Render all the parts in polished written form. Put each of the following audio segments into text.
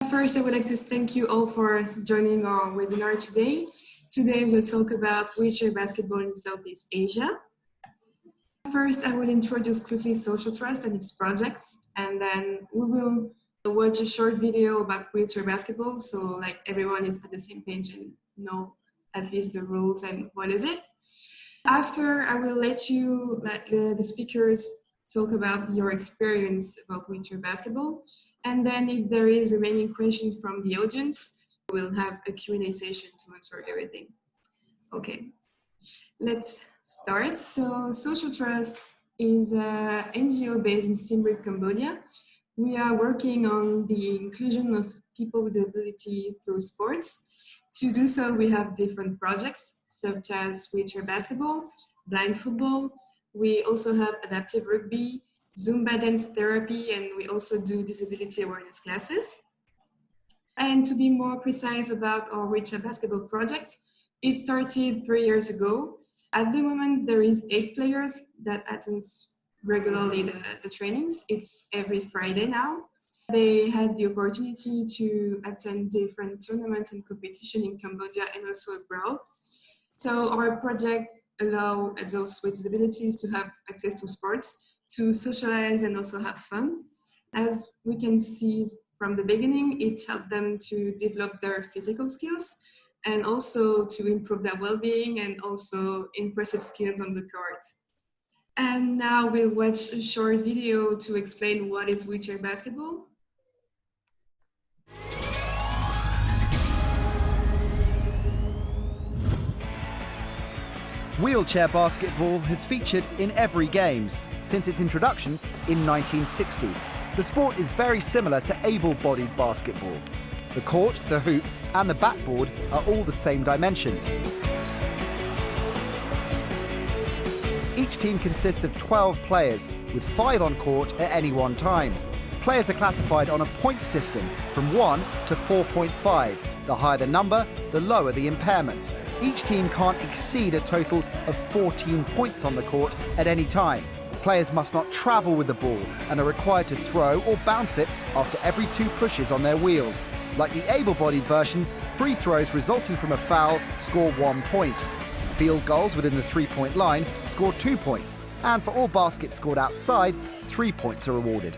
First, I would like to thank you all for joining our webinar today. Today, we'll talk about wheelchair basketball in Southeast Asia. First, I will introduce quickly Social Trust and its projects, and then we will watch a short video about wheelchair basketball, so like everyone is at the same page and know at least the rules and what is it. After, I will let you, the speakers, talk about your experience about wheelchair basketball, and then if there is remaining questions from the audience, we'll have a Q&A session to answer everything. Okay, let's start. So Social Trust is an NGO based in Siem Reap, Cambodia. We are working on the inclusion of people with disability through sports. To do so, we have different projects such as wheelchair basketball, blind football. We also have adaptive rugby, Zumba dance therapy, and we also do disability awareness classes. And to be more precise about our wheelchair basketball project, it started 3 years ago. At the moment, there is 8 players that attend regularly the trainings. It's every Friday now. They had the opportunity to attend different tournaments and competition in Cambodia and also abroad. So our project allows adults with disabilities to have access to sports, to socialize and also have fun. As we can see from the beginning, it helped them to develop their physical skills and also to improve their well-being and also impressive skills on the court. And now we'll watch a short video to explain what is wheelchair basketball. Wheelchair basketball has featured in every Games since its introduction in 1960. The sport is very similar to able-bodied basketball. The court, the hoop and the backboard are all the same dimensions. Each team consists of 12 players, with 5 on court at any one time. Players are classified on a point system from 1 to 4.5. The higher the number, the lower the impairment. Each team can't exceed a total of 14 points on the court at any time. Players must not travel with the ball and are required to throw or bounce it after every 2 pushes on their wheels. Like the able-bodied version, free throws resulting from a foul score 1 point. Field goals within the 3-point line score 2 points. And for all baskets scored outside, 3 points are awarded.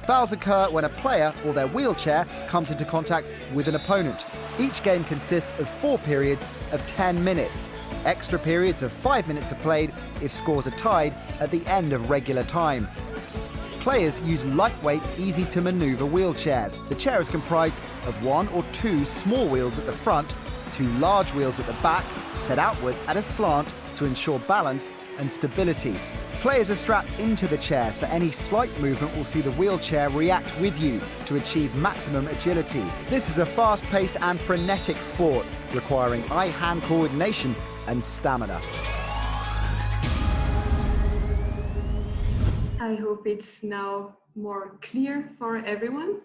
Fouls occur when a player or their wheelchair comes into contact with an opponent. Each game consists of 4 periods of 10 minutes. Extra periods of 5 minutes are played if scores are tied at the end of regular time. Players use lightweight, easy-to-maneuver wheelchairs. The chair is comprised of 1 or 2 small wheels at the front, 2 large wheels at the back, set outward at a slant to ensure balance and stability. Players are strapped into the chair, so any slight movement will see the wheelchair react with you to achieve maximum agility. This is a fast-paced and frenetic sport, requiring eye-hand coordination and stamina. I hope it's now more clear for everyone.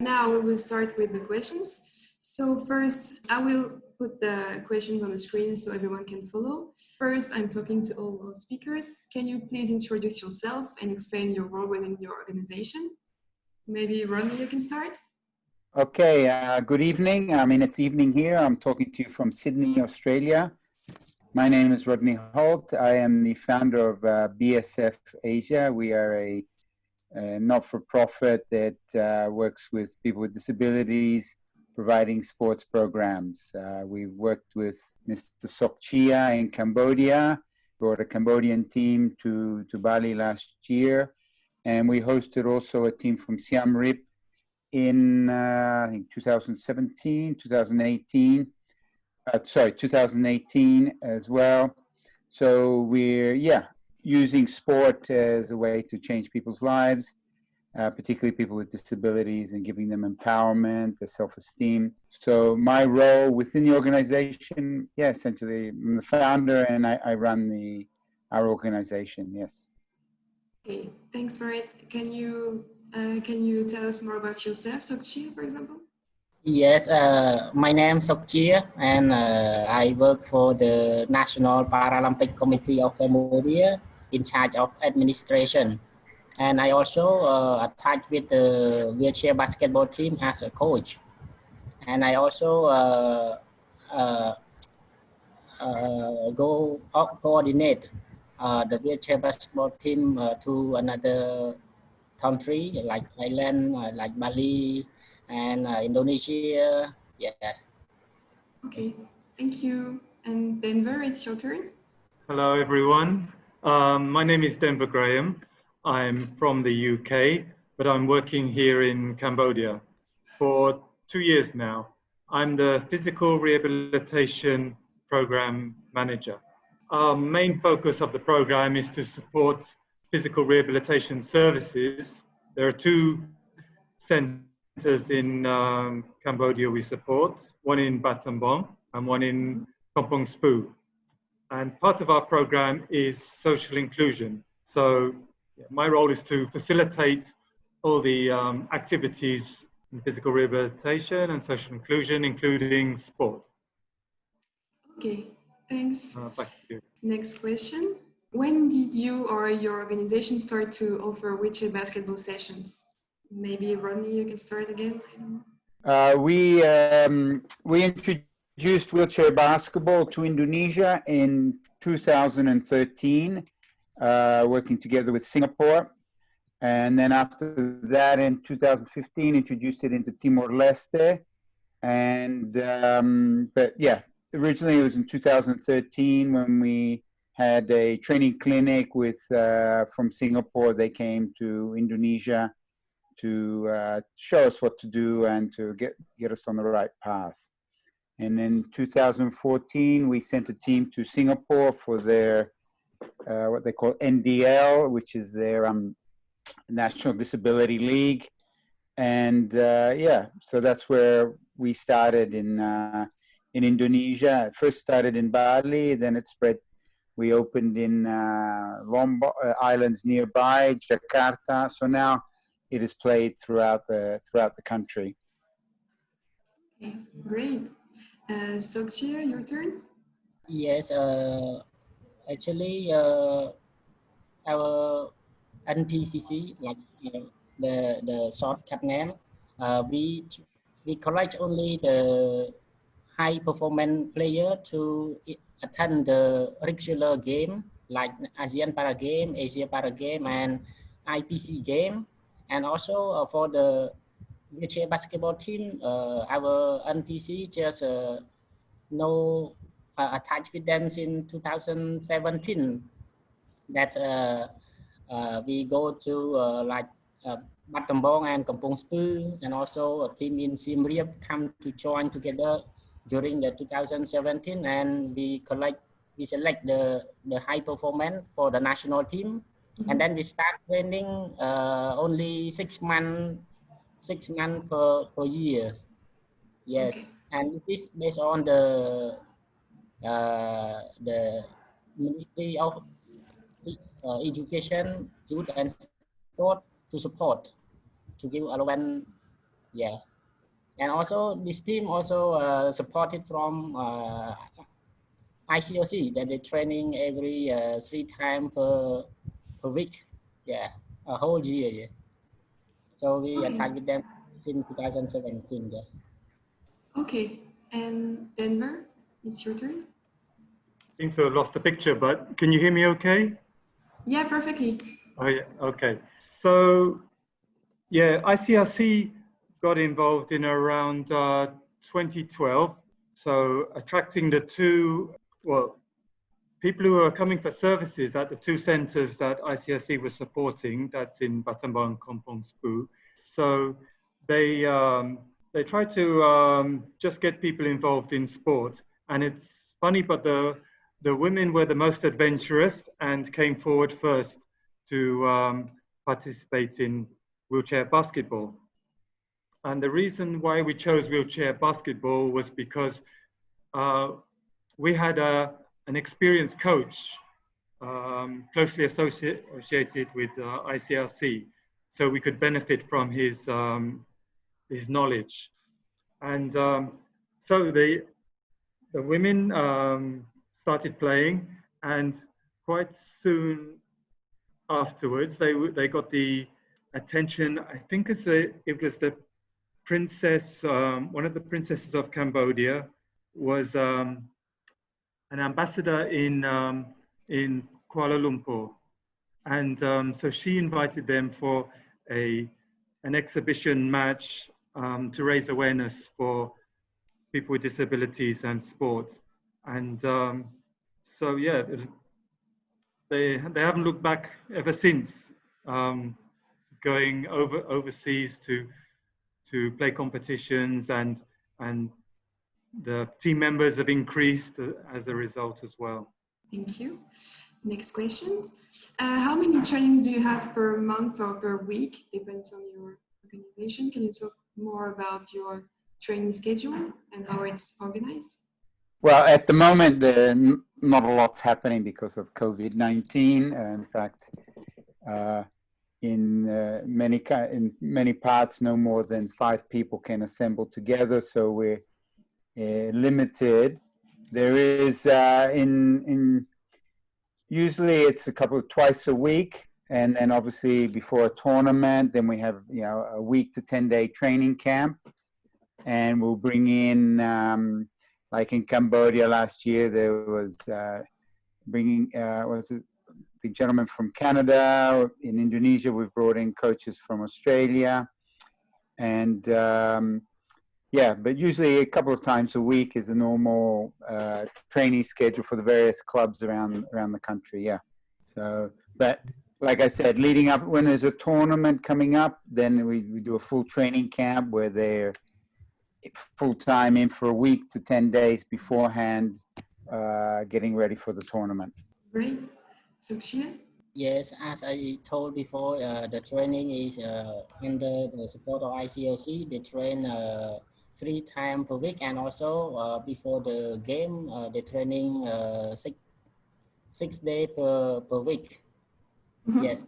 Now we will start with the questions. So first, I will put the questions on the screen so everyone can follow. First, I'm talking to all our speakers. Can you please introduce yourself and explain your role within your organization? Maybe Rodney, you can start. Okay, good evening. I mean, it's evening here. I'm talking to you from Sydney, Australia. My name is Rodney Holt. I am the founder of BSF Asia. We are a not-for-profit that works with people with disabilities, providing sports programs. We've worked with Mr. Sok Chia in Cambodia, brought a Cambodian team to Bali last year, and we hosted also a team from Siem Reap in I think 2017, 2018, 2018 as well. So we're using sport as a way to change people's lives, particularly people with disabilities, and giving them empowerment, their self-esteem. So my role within the organization, essentially I'm the founder and I run our organization, yes. Okay, thanks for it. Can you tell us more about yourself, Sok Chia, for example? Yes, my name is Sok Chia, and I work for the National Paralympic Committee of Cambodia in charge of administration. And I also attached with the wheelchair basketball team as a coach. And I also uh, coordinate the wheelchair basketball team to another country like Thailand, like Bali, and Indonesia. Yes. Okay, thank you. And Denver, it's your turn. Hello, everyone. My name is Denver Graham. I'm from the UK, but I'm working here in Cambodia for 2 years now. I'm the Physical Rehabilitation Program Manager. Our main focus of the program is to support physical rehabilitation services. There are two centers in Cambodia we support, one in Battambang and one in Kampong Speu. And part of our program is social inclusion. So my role is to facilitate all the activities in physical rehabilitation and social inclusion, including sport. Okay, thanks. Back to you. Next question. When did you or your organization start to offer wheelchair basketball sessions? Maybe Rodney, you can start again. We introduced wheelchair basketball to Indonesia in 2013, working together with Singapore. And then after that, in 2015, introduced it into Timor-Leste. And, but yeah, originally it was in 2013 when we had a training clinic with, from Singapore. They came to Indonesia to show us what to do and to get us on the right path. And in 2014, we sent a team to Singapore for their, what they call NDL, which is their National Disability League. And yeah, so that's where we started in Indonesia. It first started in Bali, then it spread. We opened in Lombok islands nearby, Jakarta. So now it is played throughout the country. Okay, great. Sokchia, your turn. Yes. Actually, our NPCC, like the shortcut name, we collect only the high performance player to attend the regular game like ASEAN Para Game, Asia Para Game, and IPC game. And also for the wheelchair basketball team, our NPC just attached with them in 2017. That we go to like Battambang and Kampong Speu, and also a team in Siem Reap come to join together during the 2017, and we select the high performance for the national team. And then we start training only 6 months per year. Yes. Okay. And it is based on the Ministry of Education, Youth and Sport to support, to give allowance. Yeah. And also this team also supported from ICOC, that they training every 3 times per week. Yeah, a whole year. Yeah. So we attacked with them since 2017. Yeah. Okay, and Denver, it's your turn. I seem to have lost the picture, but can you hear me okay? Yeah, perfectly. Oh, yeah, okay. So, yeah, ICRC got involved in around 2012. So attracting the two, well, people who are coming for services at the two centers that ICRC was supporting, that's in Battambang and Kampong Speu. So they try to just get people involved in sport. And it's funny, but the women were the most adventurous and came forward first to participate in wheelchair basketball. And the reason why we chose wheelchair basketball was because we had an experienced coach closely associated with ICRC, so we could benefit from his knowledge. And so the women started playing, and quite soon afterwards. They got the attention. I think it was the princess. One of the princesses of Cambodia was an ambassador in Kuala Lumpur, and so she invited them for an exhibition match to raise awareness for people with disabilities and sports. And so yeah, they haven't looked back ever since, going overseas to play competitions, and the team members have increased as a result as well. Thank you. Next question. How many trainings do you have per month or per week? Depends on your organization. Can you talk more about your training schedule and how it's organized? Well, at the moment, not a lot's happening because of COVID-19. In fact, in many parts, no more than 5 people can assemble together, so we're limited. There is usually it's twice a week, and then obviously before a tournament, then we have a week to 10-day training camp, and we'll bring in like in Cambodia last year, there was bringing the gentleman from Canada. In Indonesia, we've brought in coaches from Australia, and yeah, but usually a couple of times a week is a normal training schedule for the various clubs around the country. Yeah. So, but like I said, leading up, when there's a tournament coming up, then we do a full training camp where they're full time in for a week to 10 days beforehand, getting ready for the tournament. Great. So, Sheila? Yes, as I told before, the training is under the support of ICOC. They train 3 times per week, and also before the game, they training 6 days per week. Mm-hmm. Yes,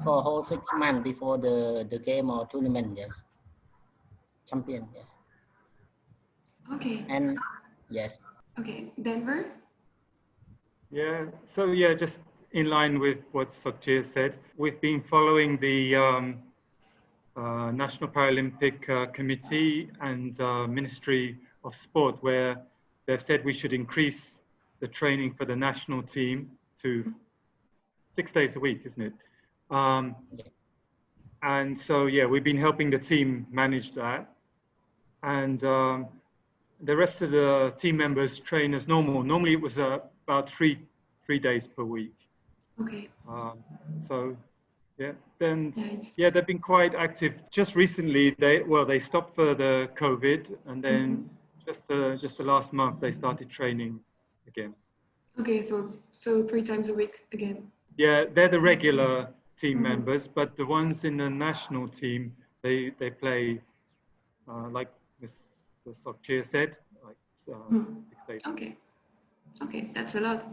for a whole 6 months before the game or tournament. Yes, champion. Yeah. Okay. And yes. Okay, Denver? Yeah, so yeah, just in line with what Sokjir said, we've been following the National Paralympic Committee and Ministry of Sport, where they've said we should increase the training for the national team to 6 days a week, isn't it? And so, yeah, we've been helping the team manage that. And the rest of the team members train as normal. Normally it was about three days per week. Okay. So yeah, then yeah, they've been quite active. Just recently, they stopped for the COVID, and then just the last month they started training again. Okay, so 3 times a week again. Yeah, they're the regular team members, but the ones in the national team, they play like the Sokjir said, like 6 days. Okay. Okay, that's a lot.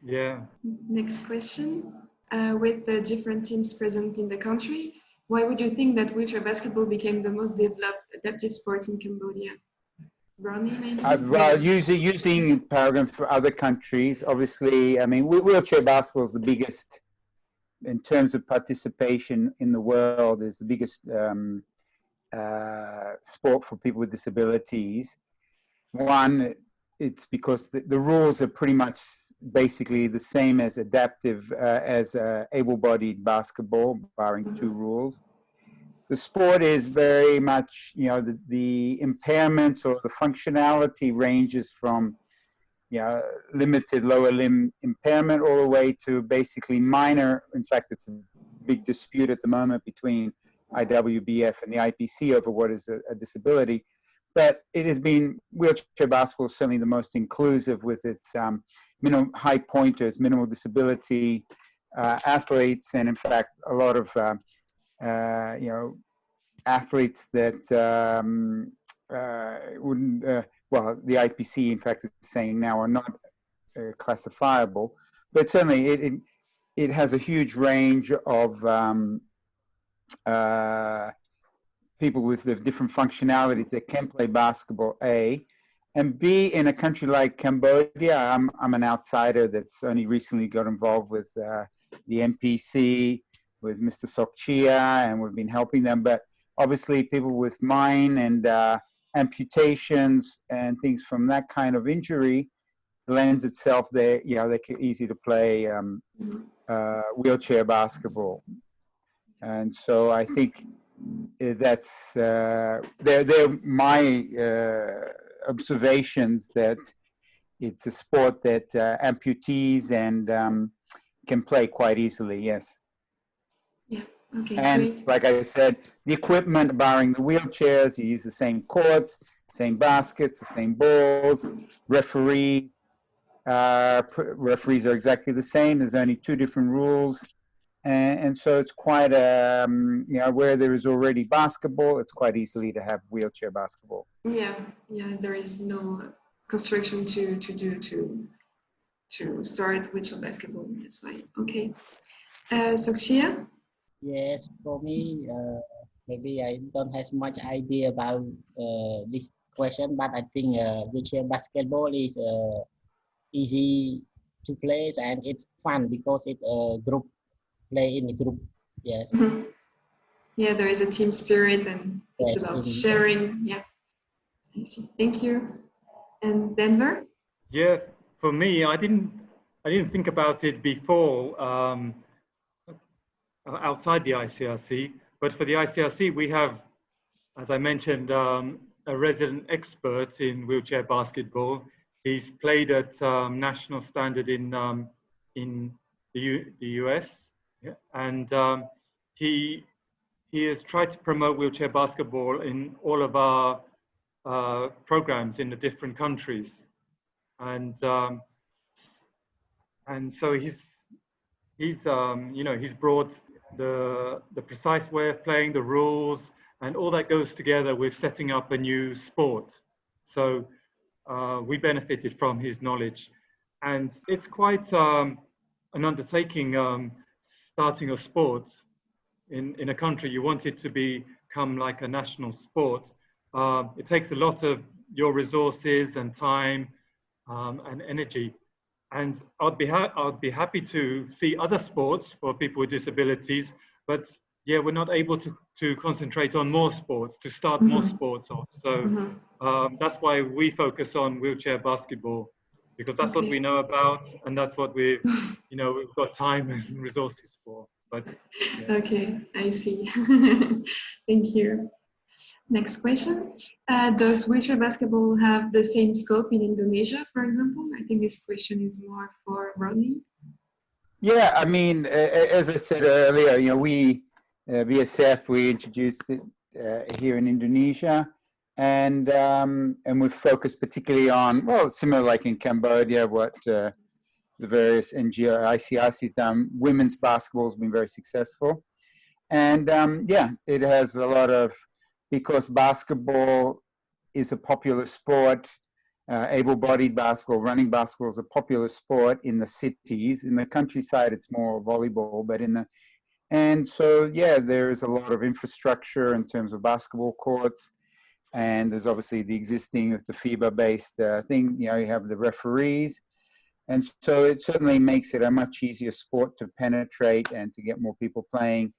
Yeah. Next question. With the different teams present in the country, why would you think that wheelchair basketball became the most developed adaptive sport in Cambodia? Rodney, maybe? Well, using paradigms for other countries, obviously, I mean, wheelchair basketball is the biggest, in terms of participation in the world, is the biggest sport for people with disabilities. One, it's because the rules are pretty much basically the same as adaptive, as able-bodied basketball, barring 2 rules. The sport is very much, the impairments or the functionality ranges from, limited lower limb impairment all the way to basically minor. In fact, it's a big dispute at the moment between IWBF and the IPC over what is a disability. But it has been, wheelchair basketball is certainly the most inclusive with its high pointers, minimal disability athletes, and in fact, a lot of athletes that wouldn't, well, the IPC, in fact, is saying now are not classifiable. But certainly, it has a huge range of people with the different functionalities that can play basketball, A. And B, in a country like Cambodia, I'm an outsider that's only recently got involved with the NPC with Mr. Sokchia, and we've been helping them. But obviously people with mine and amputations and things from that kind of injury lends itself there, you know, they're easy to play wheelchair basketball. And so I think that's, they're my observations, that it's a sport that amputees and can play quite easily, yes. Yeah, okay, And great. like I said, the equipment, barring the wheelchairs, you use the same courts, same baskets, the same balls. Referees are exactly the same. There's only 2 different rules. And so it's quite, you know, where there is already basketball, it's quite easily to have wheelchair basketball. Yeah, yeah, there is no construction to start wheelchair basketball. That's why. Okay. Sokshia? Yes, for me, maybe I don't have much idea about this question, but I think wheelchair basketball is easy to play and it's fun because it's a group play in a group. Yes. Mm-hmm. Yeah, there is a team spirit and it's about sharing. Yeah, I see. Thank you. And Denver? Yeah, for me, I didn't think about it before outside the ICRC, but for the ICRC, we have, as I mentioned, a resident expert in wheelchair basketball. He's played at national standard in the US, yeah, and he has tried to promote wheelchair basketball in all of our programs in the different countries, and so he's you know, he's brought the precise way of playing, the rules, and all that goes together with setting up a new sport. So we benefited from his knowledge, and it's quite an undertaking starting a sport in a country. You want it to become like a national sport. It takes a lot of your resources and time and energy. And I'd be happy to see other sports for people with disabilities, but yeah, we're not able to concentrate on more sports, to start more sports off. So that's why we focus on wheelchair basketball, because that's what we know about, and that's what we've got time and resources for. But yeah. Okay, I see. Thank you. Next question. Does wheelchair basketball have the same scope in Indonesia, for example? I think this question is more for Rodney. Yeah, I mean, as I said earlier, you know, we, BSF, we introduced it here in Indonesia, and we focused particularly on, well, similar like in Cambodia, what the various NGO, ICRC's done. Women's basketball has been very successful. And yeah, it has a lot of, because basketball is a popular sport, able-bodied basketball, running basketball is a popular sport in the cities. In the countryside, it's more volleyball, but and so, yeah, there's a lot of infrastructure in terms of basketball courts. And there's obviously the existing with the FIBA-based thing, you know, you have the referees. And so it certainly makes it a much easier sport to penetrate and to get more people playing,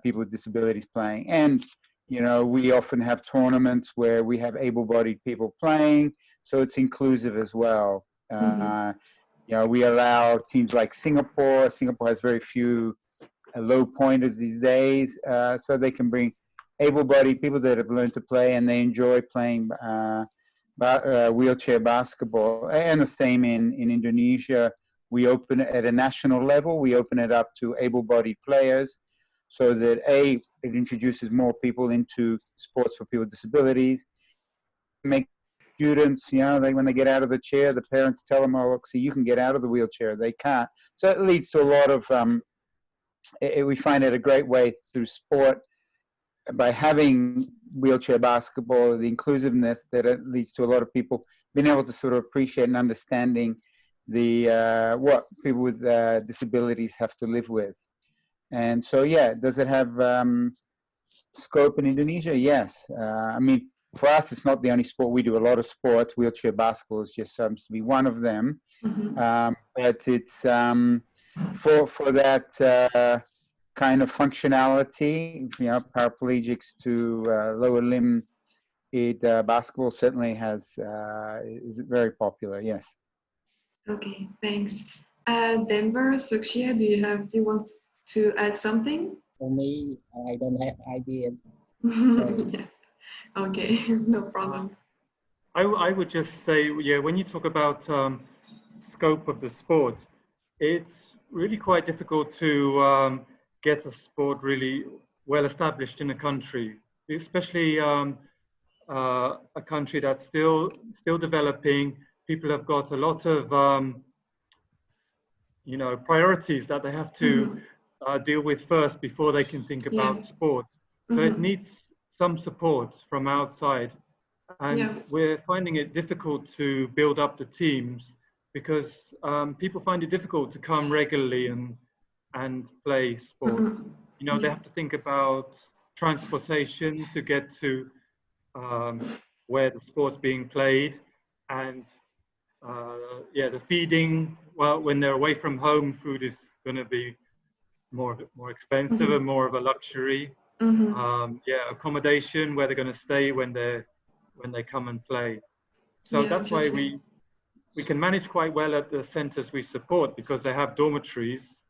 people with disabilities playing. And, you know, we often have tournaments where we have able-bodied people playing, so it's inclusive as well. You know, we allow teams like Singapore. Singapore has very few low pointers these days, so they can bring able-bodied people that have learned to play and they enjoy playing wheelchair basketball. And the same in Indonesia. We open it at a national level. We open it up to able-bodied players so that it introduces more people into sports for people with disabilities. Make students, you know, when they get out of the chair, the parents tell them, oh, look, see, you can get out of the wheelchair. They can't. So it leads to a lot of, we find it a great way through sport, by having wheelchair basketball, the inclusiveness that it leads to a lot of people being able to sort of appreciate and understanding the what people with disabilities have to live with. And so, yeah, does it have scope in Indonesia? Yes. I mean, for us, it's not the only sport. We do a lot of sports. Wheelchair basketball is just happens to be one of them. But it's for that kind of functionality, paraplegics to lower limb basketball certainly is very popular. Yes. Okay, thanks. Denver, Sukshia, do you want to add something? For me, I don't have idea. Yeah. Okay, no problem. I would just say, yeah, when you talk about scope of the sport, it's really quite difficult to get a sport really well established in a country, especially a country that's still developing. People have got a lot of priorities that they have to deal with first before they can think about sport. So it needs some support from outside. And we're finding it difficult to build up the teams because people find it difficult to come regularly and play sport. They have to think about transportation to get to where the sport's being played, and the feeding. Well, when they're away from home, food is going to be more expensive and more of a luxury. Accommodation, where they're going to stay when they come and play. So that's why we can manage quite well at the centers we support, because they have dormitories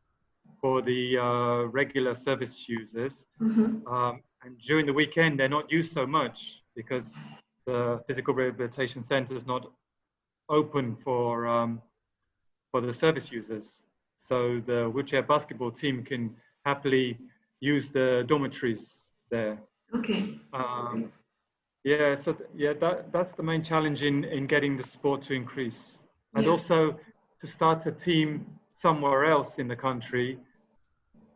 for the regular service users. And during the weekend, they're not used so much because the physical rehabilitation center is not open for the service users. So the wheelchair basketball team can happily use the dormitories there. Okay. That's the main challenge in getting the sport to increase. And also to start a team somewhere else in the country,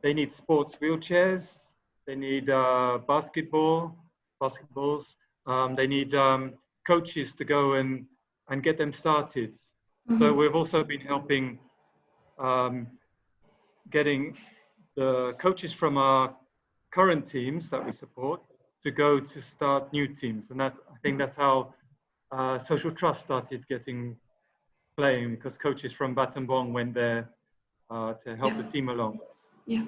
they need sports wheelchairs, they need basketballs, they need coaches to go and get them started. So we've also been helping getting the coaches from our current teams that we support to go to start new teams. And I think that's how Social Trust started playing, because coaches from Battambang went there to help the team along. Yeah.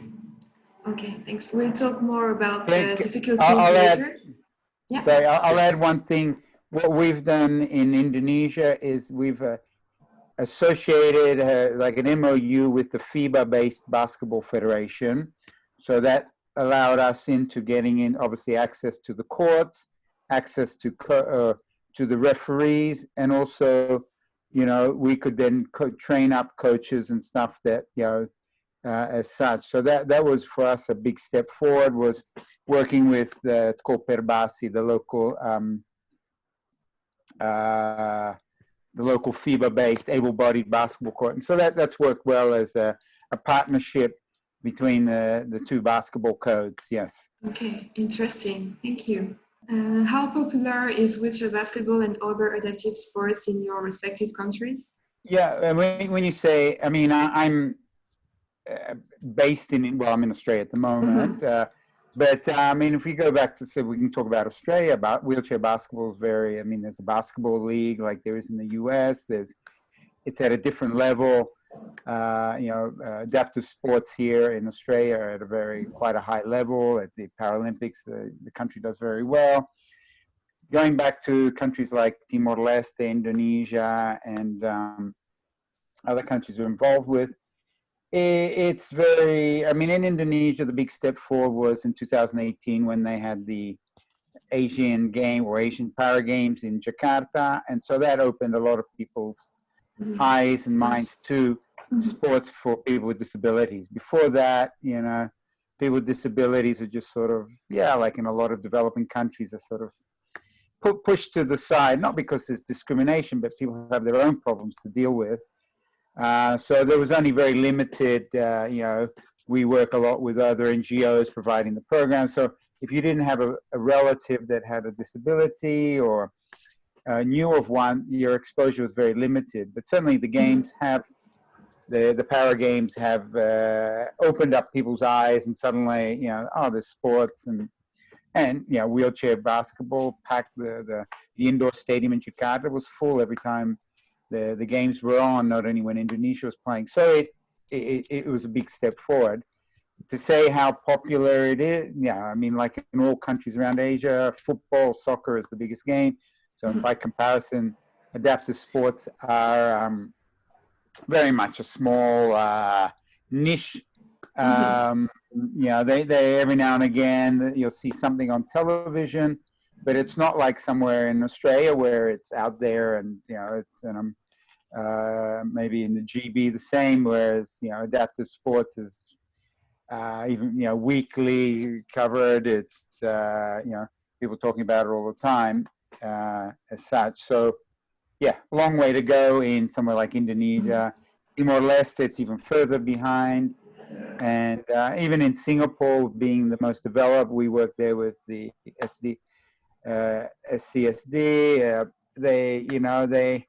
Okay, thanks. We'll talk more about the difficulties later. Sorry, I'll add one thing. What we've done in Indonesia is we've associated like an MOU with the FIBA-based Basketball Federation. So that allowed us into getting in, obviously, access to the courts, access to the referees, and also, we could then train up coaches and stuff that, as such. So that was for us a big step forward, was working with it's called Perbasi, the local FIBA-based able-bodied basketball court. And so that's worked well as a partnership between the two basketball codes, yes. Okay, interesting. Thank you. How popular is wheelchair basketball and other adaptive sports in your respective countries? Yeah, when you say, I'm based I'm in Australia at the moment. But if we go back to, say, we can talk about Australia, about wheelchair basketball is there's a basketball league like there is in the US. It's at a different level. Adaptive sports here in Australia are at quite a high level. At the Paralympics, the country does very well. Going back to countries like Timor-Leste, Indonesia, and other countries we're involved with, it's very, in Indonesia, the big step forward was in 2018 when they had the Asian Para Games in Jakarta. And so that opened a lot of people's eyes and minds to sports for people with disabilities. Before that, people with disabilities are just sort of, like in a lot of developing countries, are sort of pushed to the side, not because there's discrimination, but people have their own problems to deal with. So there was only very limited, we work a lot with other NGOs providing the program. So if you didn't have a relative that had a disability or knew of one, your exposure was very limited. But certainly the games have, the Para Games have opened up people's eyes, and suddenly, there's sports and wheelchair basketball packed the indoor stadium in Jakarta was full every time the games were on, not only when Indonesia was playing. So it was a big step forward. To say how popular it is, yeah, I mean, like in all countries around Asia, football, soccer is the biggest game. So by comparison, adaptive sports are very much a small niche. You know, they every now and again you'll see something on television, but it's not like somewhere in Australia where it's out there, and you know, it's maybe in the GB the same. Whereas you know, adaptive sports is even you know, weekly covered. It's you know, people talking about it all the time as such. So yeah, a long way to go in somewhere like Indonesia. Timor-Leste, it's even further behind. And even in Singapore, being the most developed, we work there with the SCSD. They, you know, they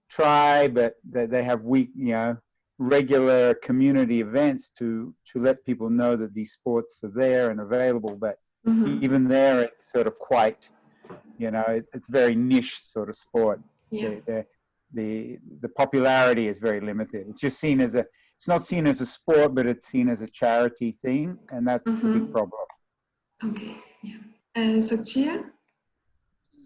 try, but they have weak, you know, regular community events to let people know that these sports are there and available. But even there, it's sort of quite, you know, it's very niche sort of sport. Yeah. The popularity is very limited. It's just seen as it's not seen as a sport, but it's seen as a charity thing, and that's the big problem. Okay. Yeah. Sakchia?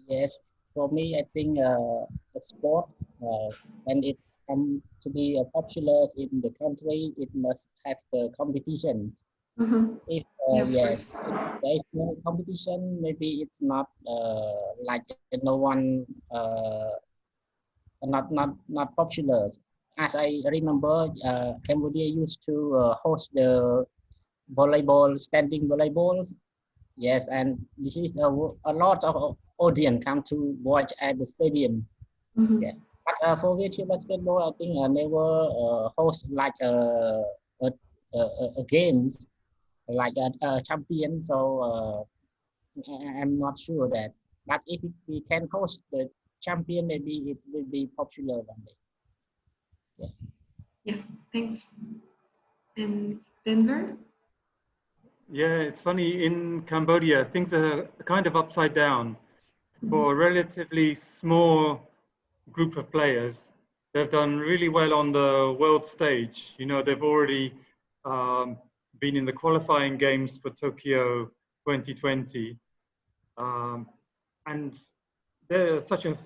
Yes, for me, I think a sport, when it comes to be popular in the country, it must have the competition. If yes, if there is no competition, maybe it's not like no one not popular. As I remember, Cambodia used to host the volleyball, standing volleyball. Yes, and this is a lot of audience come to watch at the stadium. Yeah, but for wheelchair basketball, I think I never host like a games like a champion. So I'm not sure that. But if we can host the champion, maybe it will be popular one day. Yeah. Yeah. Thanks. And Denver? Yeah, it's funny, in Cambodia, things are kind of upside down. For a relatively small group of players, they've done really well on the world stage. You know, they've already been in the qualifying games for Tokyo 2020. And there's such a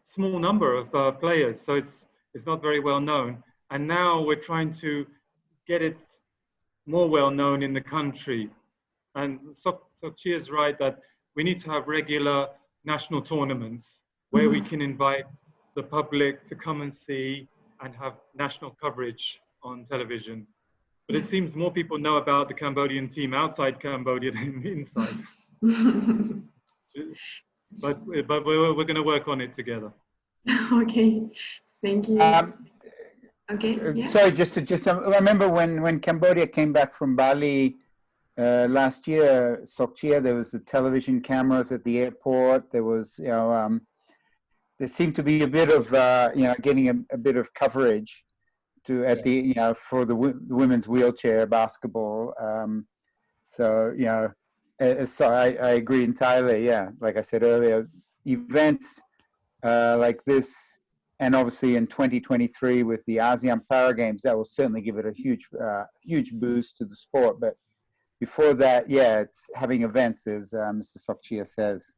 small number of players, so it's not very well known. And now we're trying to get it more well known in the country. And Sokchi is right that we need to have regular national tournaments where we can invite the public to come and see and have national coverage on television. But it seems more people know about the Cambodian team outside Cambodia than inside. But we're going to work on it together. Okay, thank you. Okay. Yeah. Sorry, I remember when Cambodia came back from Bali last year, Sokchia, there was the television cameras at the airport. There was, you know, there seemed to be a bit of, you know, getting a bit of coverage at the, you know, for the women's wheelchair basketball. So, you know, so I agree entirely. Yeah, like I said earlier, events like this, and obviously in 2023 with the ASEAN Para Games, that will certainly give it a huge boost to the sport. But before that, yeah, it's having events, as Mr. Sokchia says.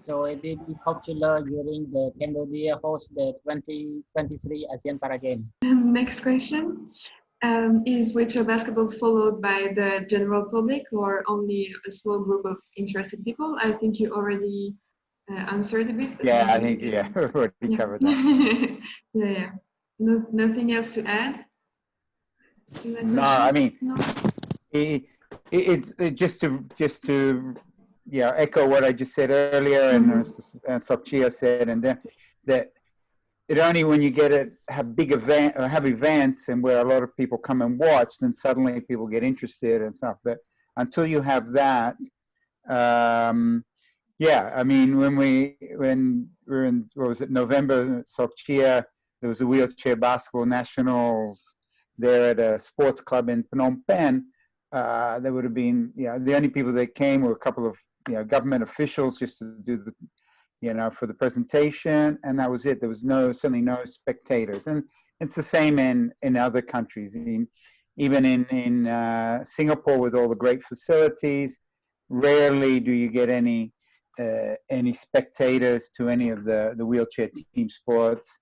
So it will be popular during the Cambodia host the 2023 ASEAN Para Games. Next question. Is wheelchair basketball followed by the general public or only a small group of interested people? I think you already answered a bit. Yeah, I think, yeah, we've already covered that. Yeah. Nothing else to add to that question? No, I mean, no? It's just to yeah, echo what I just said earlier, and Sokchia said, and then that it only when you have big events and where a lot of people come and watch, then suddenly people get interested and stuff. But until you have that, yeah, I mean, when we were in, what was it, November, Sokchia, there was a wheelchair basketball nationals there at a sports club in Phnom Penh. There would have been, you know, the only people that came were a couple of, you know, government officials just to do the, you know, for the presentation, and that was it. There was certainly no spectators, and it's the same in other countries. I mean, even in Singapore with all the great facilities, rarely do you get any spectators to any of the wheelchair team sports,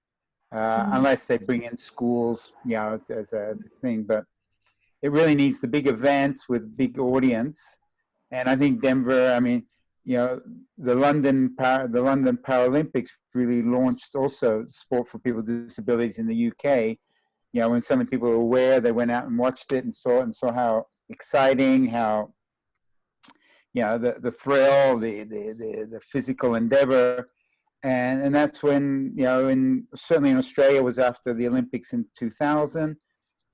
unless they bring in schools, you know, as a thing. But it really needs the big events with big audience. And I think Denver, I mean, you know, the London Paralympics really launched also sport for people with disabilities in the UK. You know, when some people were aware, they went out and watched it and saw how exciting, how, you know, the thrill, the physical endeavor. And that's when, you know, certainly in Australia was after the Olympics in 2000.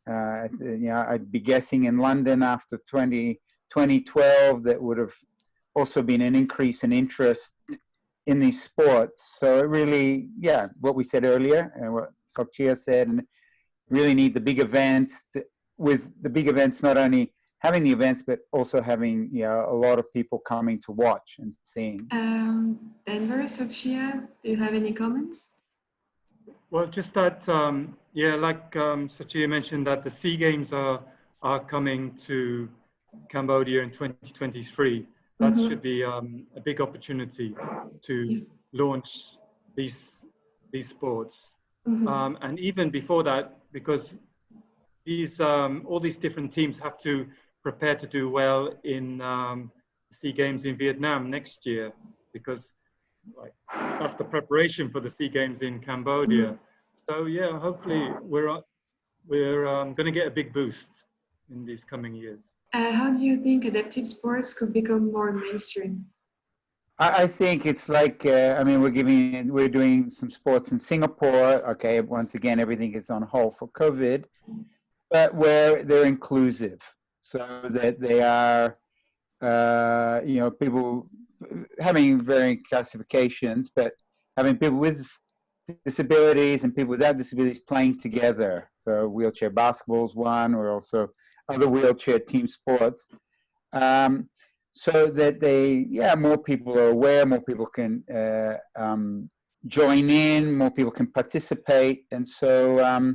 You know, I'd be guessing in London after 2012, that would have also been an increase in interest in these sports. So it really, yeah, what we said earlier and what Sokchia said, and really need the big events with the big events, not only having the events, but also having, you know, a lot of people coming to watch and seeing. Denver, Sokchia, do you have any comments? Well, just that, yeah, like Sachia mentioned, that the SEA Games are coming to Cambodia in 2023. That should be a big opportunity to launch these sports. And even before that, because these all these different teams have to prepare to do well in SEA Games in Vietnam next year, because like, that's the preparation for the SEA Games in Cambodia. So yeah, hopefully we're going to get a big boost in these coming years. How do you think adaptive sports could become more mainstream? I think it's like, I mean, we're doing some sports in Singapore. Okay, once again, everything is on hold for COVID, but where they're inclusive, so that they are, you know, people having varying classifications, but having people with disabilities and people without disabilities playing together. So wheelchair basketball is one, or also other wheelchair team sports. So that more people are aware, more people can join in, more people can participate. And so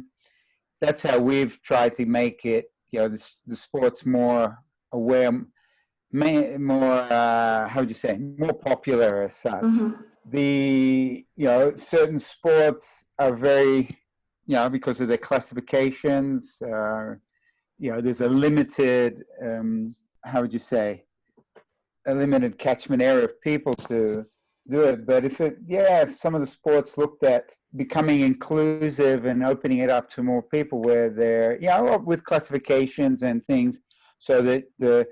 that's how we've tried to make it, you know, the sports more aware, more, how would you say, more popular as such. You know, certain sports are very, you know, because of their classifications, you know, there's a limited, how would you say, a limited catchment area of people to do it. But if some of the sports looked at becoming inclusive and opening it up to more people, where they're, you know, with classifications and things, so that the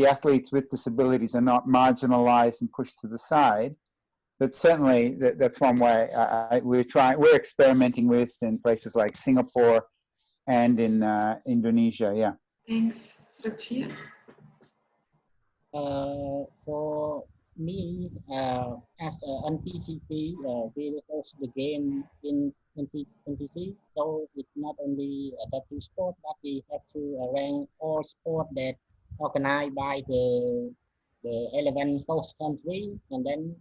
athletes with disabilities are not marginalized and pushed to the side. But certainly that's one way we're experimenting with in places like Singapore and in Indonesia. Yeah. Thanks, Sokchia. For me, as NPCC, we host the game in 2023. So it's not only adaptive sport, but we have to rank all sport that organized by the 11 host country, and then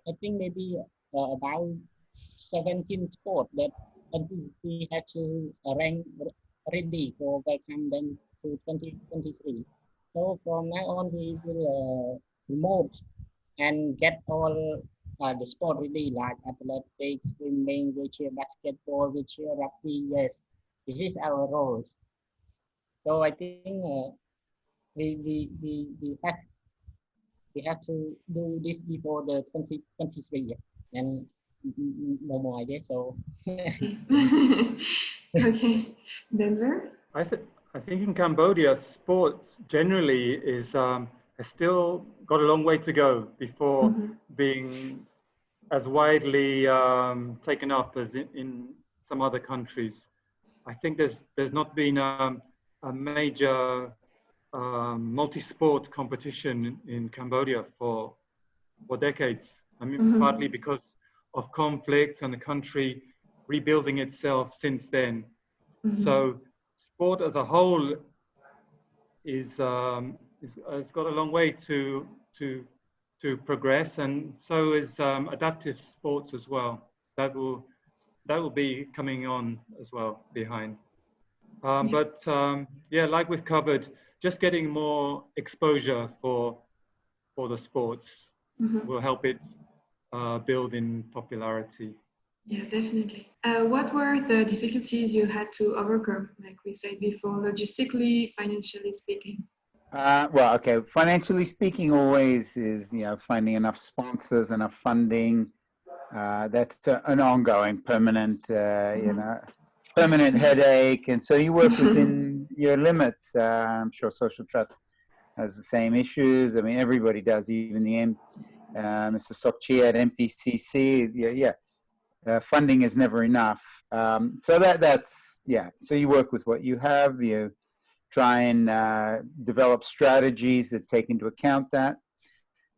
I think maybe about 17 sports that NPCC had to rank ready for welcome them to 2023. So from now on, we will promote and get all the sport ready, like athletics, swimming, wheelchair basketball, wheelchair rugby. Yes, this is our roles. So I think we have to do this before the 2023, and no more idea. So Okay, Denver. I think in Cambodia, sports generally has still got a long way to go before being as widely taken up as in some other countries. I think there's not been a major multi-sport competition in Cambodia for decades. I mean, partly because of conflict and the country rebuilding itself since then. So sport as a whole has got a long way to progress, and so is adaptive sports as well. That will be coming on as well behind. Yeah, like we've covered, just getting more exposure for the sports will help it build in popularity. Yeah, definitely. What were the difficulties you had to overcome, like we said before, logistically, financially speaking? Well, okay. Financially speaking, always is finding enough sponsors, enough funding. That's an ongoing, permanent, permanent headache. And so you work within your limits. I'm sure Social Trust has the same issues. I mean, everybody does, even the Mr. Sokchi at MPCC. Yeah. Funding is never enough. So that's. So you work with what you have. You try and develop strategies that take into account that.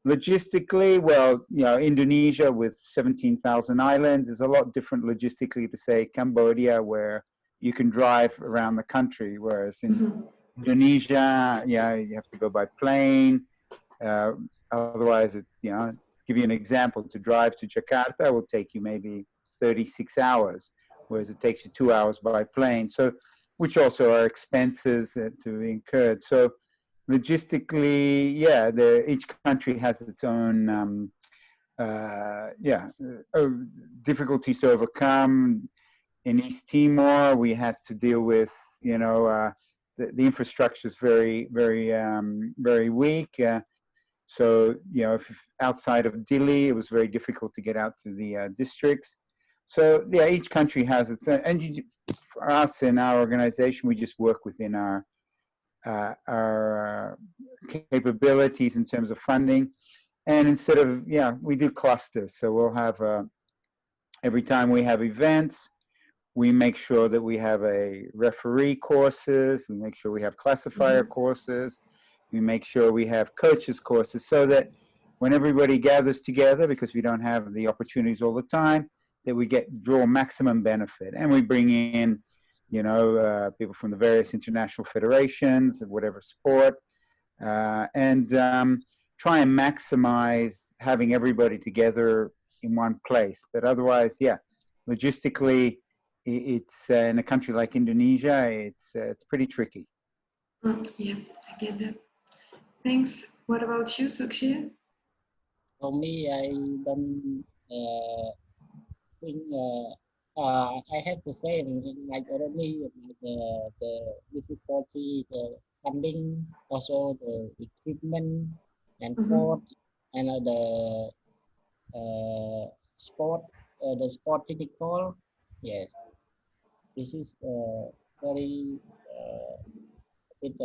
Logistically, well, Indonesia with 17,000 islands is a lot different logistically to say Cambodia, where you can drive around the country, whereas in Indonesia, you have to go by plane. Otherwise, it's, to give you an example, to drive to Jakarta will take you maybe 36 hours, whereas it takes you 2 hours by plane. So, which also are expenses to be incurred. So, logistically, each country has its own, difficulties to overcome. In East Timor, we had to deal with, the infrastructure is very, very, very weak. So, if outside of Dili, it was very difficult to get out to the districts. So, each country has its own, and for us in our organization, we just work within our capabilities in terms of funding. And instead of, we do clusters. So we'll have, every time we have events, we make sure that we have a referee courses, we make sure we have classifier courses, we make sure we have coaches courses, so that when everybody gathers together, because we don't have the opportunities all the time, that we draw maximum benefit. And we bring in, people from the various international federations of whatever sport, and try and maximize having everybody together in one place. But otherwise, logistically, it's in a country like Indonesia, it's pretty tricky. Yeah, I get that. Thanks. What about you, Sukshir? For me, I don't think I have the same, like already, like the difficulty, the funding, also the equipment and court, and the sport, the sport technical. Yes, this is very bit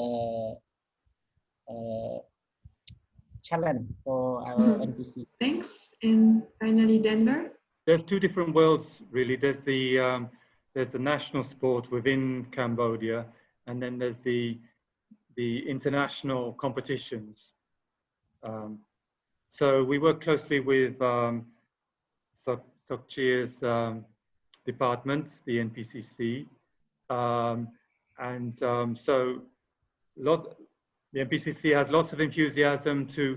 challenge for our NPC. Thanks. And finally, Denver. There's two different worlds, really. There's the national sport within Cambodia, and then there's the international competitions. So we work closely with Sokchi's department, the NPCC, so the NPCC has lots of enthusiasm to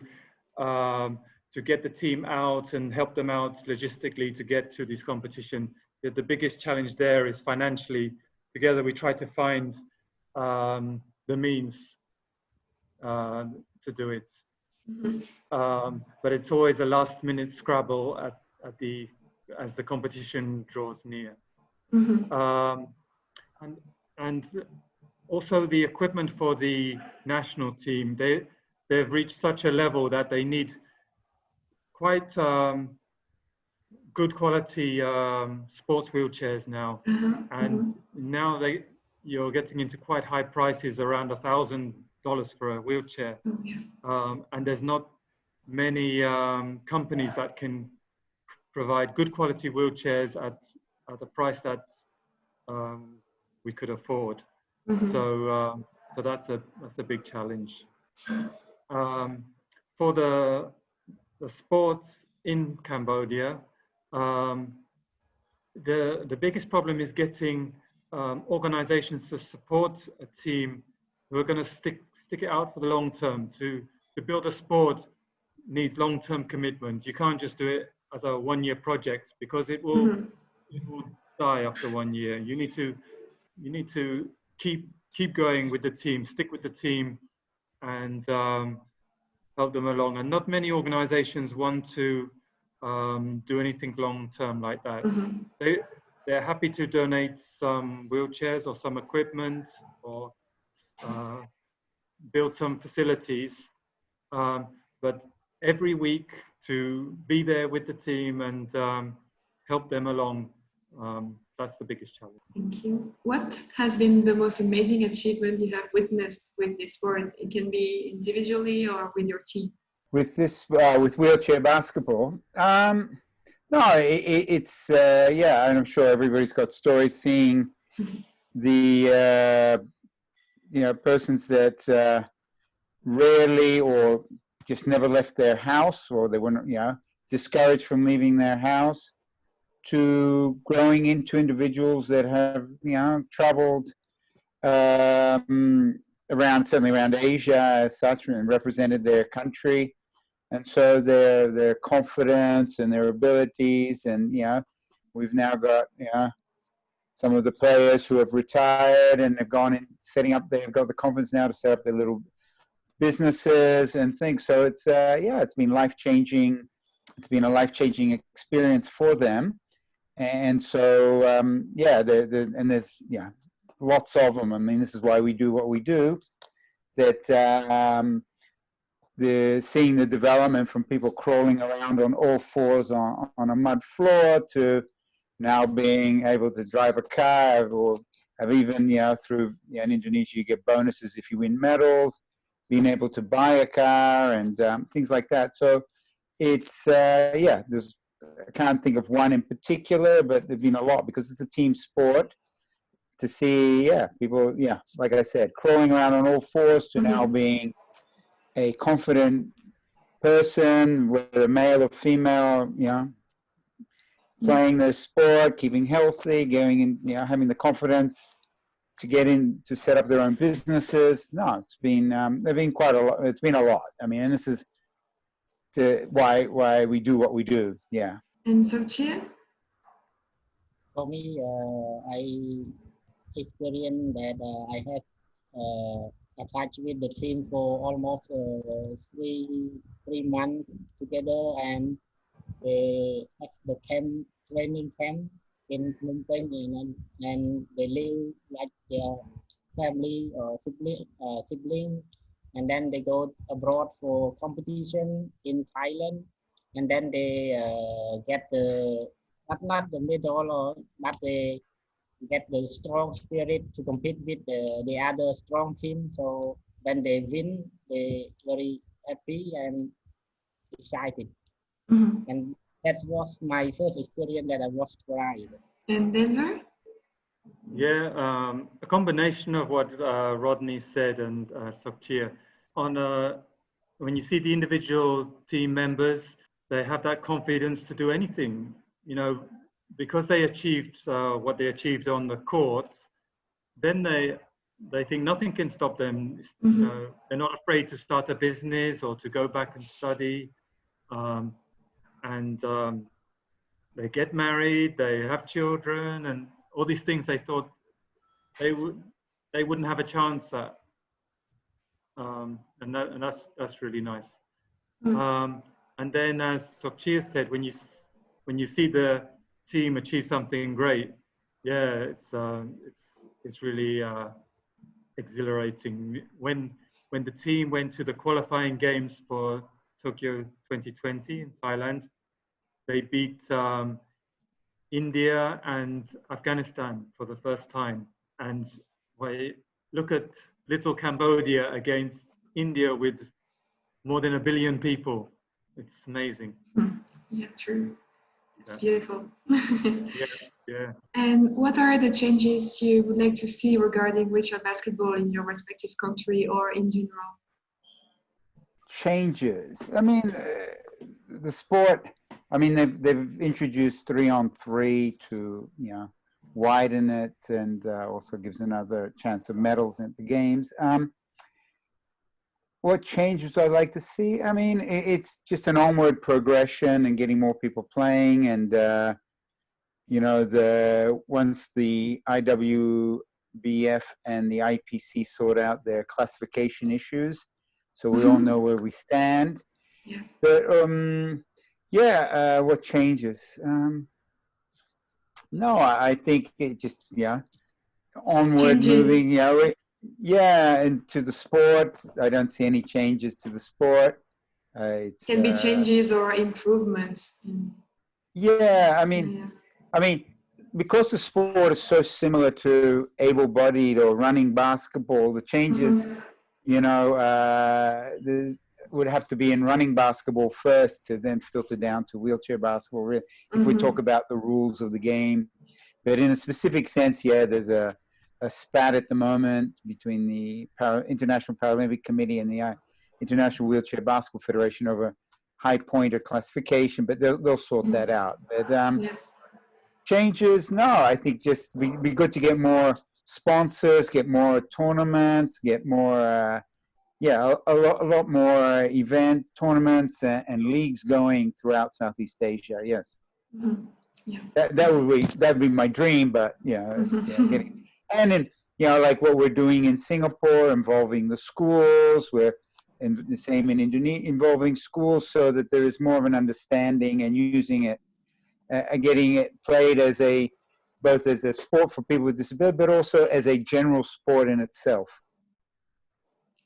get the team out and help them out logistically to get to this competition. The biggest challenge there is financially. Together we try to find the means to do it. But it's always a last-minute scrabble as the competition draws near. And also the equipment for the national team, they've reached such a level that they need quite good quality sports wheelchairs now. And now you're getting into quite high prices, around $1,000 for a wheelchair. And there's not many companies that can provide good quality wheelchairs at a price that we could afford. So that's a big challenge. For the sports in Cambodia, the biggest problem is getting organizations to support a team who are going to stick it out for the long term. To build a sport needs long-term commitment. You can't just do it as a one-year project, because it will die after 1 year. You need to keep going with the team, stick with the team, and help them along. And not many organizations want to do anything long term like that. They're happy to donate some wheelchairs or some equipment or build some facilities, but every week to be there with the team and help them along. That's the biggest challenge. Thank you. What has been the most amazing achievement you have witnessed with this sport? It can be individually or with your team. With this, with wheelchair basketball, no, it's yeah, and I'm sure everybody's got stories seeing the persons that rarely or just never left their house, or they were discouraged from leaving their house, to growing into individuals that have traveled certainly around Asia as such, and represented their country. And so their confidence and their abilities, and we've now got some of the players who have retired and have gone in setting up. They've got the confidence now to set up their little businesses and things. So it's it's been life-changing. It's been a life-changing experience for them. And so and there's lots of them. I mean, this is why we do what we do. That seeing the development from people crawling around on all fours on a mud floor to now being able to drive a car, or have even through in Indonesia you get bonuses if you win medals, being able to buy a car and things like that. So it's there's, I can't think of one in particular, but there've been a lot because it's a team sport. To see people like I said, crawling around on all fours to now being a confident person, whether male or female, playing their sport, keeping healthy, going in, having the confidence to get in to set up their own businesses. No, it's been they've been quite a lot. It's been a lot. I mean, and this is why we do what we do. Yeah. And so, Chia? For me, I experienced that I have attached with the team for almost 3 months together, and they have the training camp in Phnom Penh, and they live like their family or sibling, and then they go abroad for competition in Thailand, and then they get the not the medal, but they get the strong spirit to compete with the other strong team. So when they win, they very happy and excited. And that was my first experience that I was tried. And Denver? Yeah, a combination of what Rodney said and Sokchia. When you see the individual team members, they have that confidence to do anything, because they achieved what they achieved on the court. Then they think nothing can stop them. They're not afraid to start a business or to go back and study. They get married, they have children, and all these things they thought they wouldn't have a chance at. And that's really nice. And then, as Sokchia said, when you see the team achieve something great, it's really exhilarating. When the team went to the qualifying games for Tokyo 2020 in Thailand, they beat India and Afghanistan for the first time. And look at little Cambodia against India with more than 1 billion people. It's amazing. Yeah, true. It's beautiful. Yeah. And what are the changes you would like to see regarding wheelchair basketball in your respective country or in general? Changes. I mean, the sport. I mean, they've introduced 3-on-3 to widen it, and also gives another chance of medals at the games. What changes I'd like to see? I mean, it's just an onward progression and getting more people playing, and once the BF and the IPC sort out their classification issues, so we all know where we stand. Yeah. But what changes? No, I think it just onward Changes. moving. Into the sport. I don't see any changes to the sport. It's Can be changes or improvements. I mean, because the sport is so similar to able-bodied or running basketball, the changes, would have to be in running basketball first to then filter down to wheelchair basketball. If we talk about the rules of the game, but in a specific sense, there's a spat at the moment between the International Paralympic Committee and the International Wheelchair Basketball Federation over high pointer classification, but they'll sort that out. But changes, no, I think just be good to get more sponsors, get more tournaments, get more, a lot more event tournaments and leagues going throughout Southeast Asia. Yes, that'd be my dream, but getting, and then like what we're doing in Singapore, involving the schools, and the same in Indonesia, involving schools, so that there is more of an understanding and using it, getting it played both as a sport for people with disability, but also as a general sport in itself.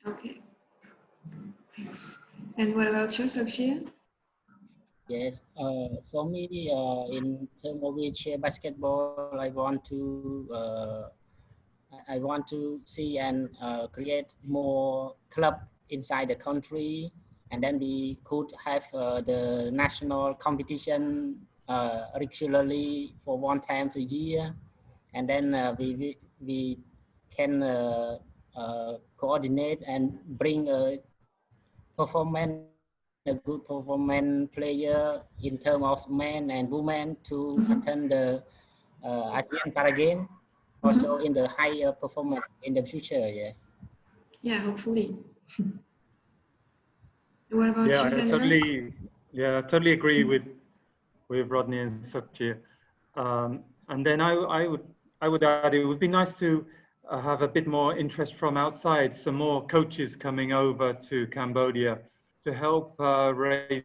Okay, thanks. And what about you, Sakshia? Yes, for me, in terms of wheelchair basketball, I want to see and create more club inside the country, and then we could have the national competition regularly for one time a year, and then we can coordinate and bring a good performance player in terms of men and women to attend the ASEAN Para Games, also in the higher performance in the future. Yeah, hopefully. What about you, I Daniel? totally agree with Rodney and Sakshia. And then I would add, it would be nice to have a bit more interest from outside, some more coaches coming over to Cambodia to help raise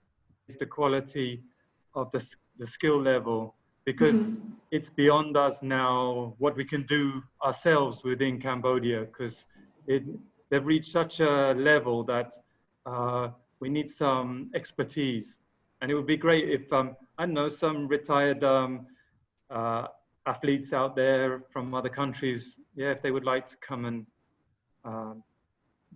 the quality of the skill level, because it's beyond us now what we can do ourselves within Cambodia, because they've reached such a level that we need some expertise. And it would be great if, I don't know, some retired athletes out there from other countries, if they would like to come and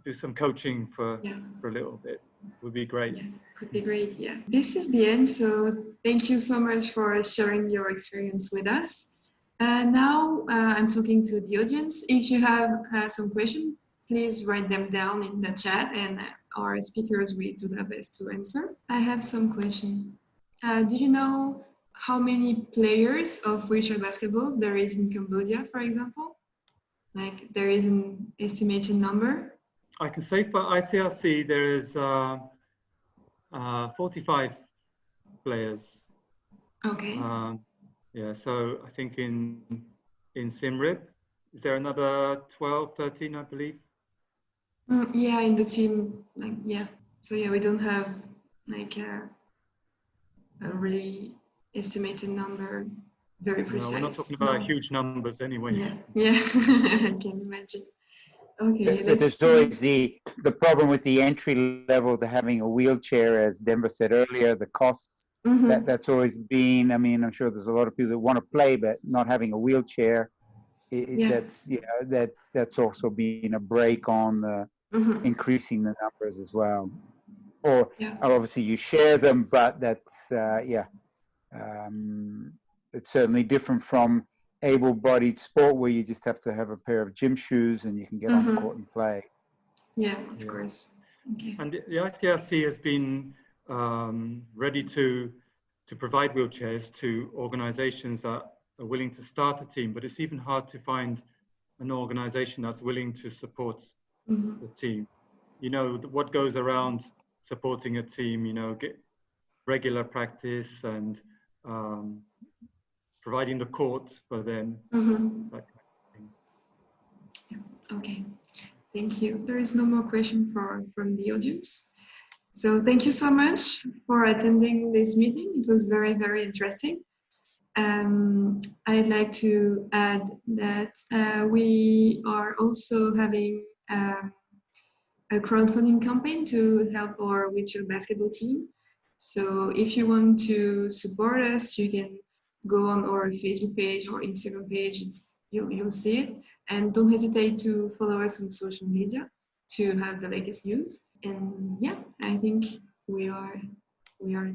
do some coaching for a little bit, would be great. Yeah, would be great, yeah. This is the end, so thank you so much for sharing your experience with us. Now I'm talking to the audience. If you have some questions, please write them down in the chat, and our speakers will do their best to answer. I have some questions. Do you know how many players of wheelchair basketball there is in Cambodia, for example? Like, there is an estimated number? I can say for ICRC there is 45 players. Okay. So I think in Siem Reap, is there another 12, 13, I believe? In the team, So we don't have a really estimated number, very precise. No, we're not talking about huge numbers anyway. Yeah, I can imagine. Okay, but there's always the problem with the entry level to having a wheelchair, as Denver said earlier, the costs. That's always been, I mean, I'm sure there's a lot of people that want to play, but not having a wheelchair, that's also been a break on the increasing the numbers as well. Or obviously you share them, but that's, it's certainly different from able-bodied sport where you just have to have a pair of gym shoes and you can get on the court and play. Yeah, of course. Okay. And the ICRC has been ready to provide wheelchairs to organizations that are willing to start a team, but it's even hard to find an organization that's willing to support the team. You know, what goes around supporting a team, get regular practice and providing the court for them. That kind of thing. Okay, thank you. There is no more question from the audience. So thank you so much for attending this meeting. It was very, very interesting. I'd like to add that we are also having a crowdfunding campaign to help our wheelchair basketball team. So if you want to support us, you can go on our Facebook page or Instagram page. You'll see it. And don't hesitate to follow us on social media to have the latest news. And yeah, I think we are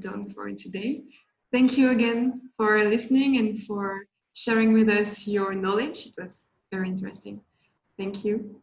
done for today. Thank you again for listening and for sharing with us your knowledge. It was very interesting. Thank you.